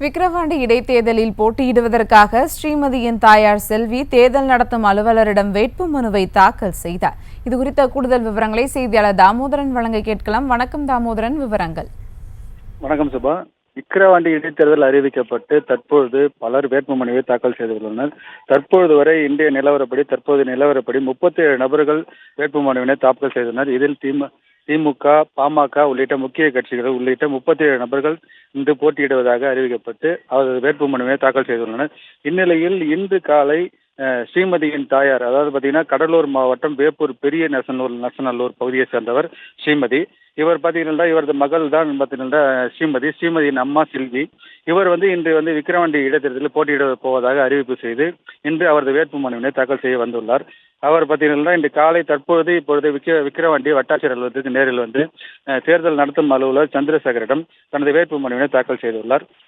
விக்கிரவாண்டி இடைத்தேர்தலில் போட்டியிடுவதற்காக ஸ்ரீமதியின் தாயார் செல்வி தேர்தல் நடத்தும் அலுவலரிடம் வேட்புமனுவை தாக்கல் செய்தார். இதுகுறித்த கூடுதல் விவரங்களை செய்தியாளர் தாமோதரன் வழங்க கேட்கலாம். வணக்கம் தாமோதரன், விவரங்கள். வணக்கம் சுபா. விக்கிரவாண்டி இடைத்தேர்தல் அறிவிக்கப்பட்டு தற்பொழுது பலர் வேட்புமனுவை தாக்கல் செய்துள்ளனர். தற்பொழுது வரை இன்றைய நிலவரப்படி 37 நபர்கள் வேட்புமனுவினை தாக்கல் செய்தனர். இதில் திமுக, பாமக உள்ளிட்ட முக்கிய கட்சிகள் உள்ளிட்ட 37 நபர்கள் இன்று போட்டியிடுவதாக அறிவிக்கப்பட்டு அவரது வேட்புமனுவை தாக்கல் செய்துள்ளனர். இந்நிலையில் இன்று காலை ஸ்ரீமதியின் தாயார், அதாவது பார்த்தீங்கன்னா கடலூர் மாவட்டம் வேப்பூர் பெரிய நசநல்லூர் பகுதியை சேர்ந்தவர் ஸ்ரீமதி. இவர் பார்த்தீங்கன்னா இவரது மகள் தான் பார்த்தீங்கன்னா ஸ்ரீமதியின் அம்மா செல்வி. இவர் இன்று விக்கிரவாண்டி இடைத்தேர்தலில் போட்டியிட போவதாக அறிவிப்பு செய்து இன்று அவரது வேட்புமனுவினை தாக்கல் செய்ய வந்துள்ளார். அவர் பார்த்தீங்கன்னா இன்று காலை இப்பொழுது விக்கிரவாண்டி வட்டாட்சியர் அலுவலகத்துக்கு நேரில் தேர்தல் நடத்தும் அலுவலர் சந்திரசேகரிடம் தனது வேட்புமனுவினை தாக்கல் செய்துள்ளார்.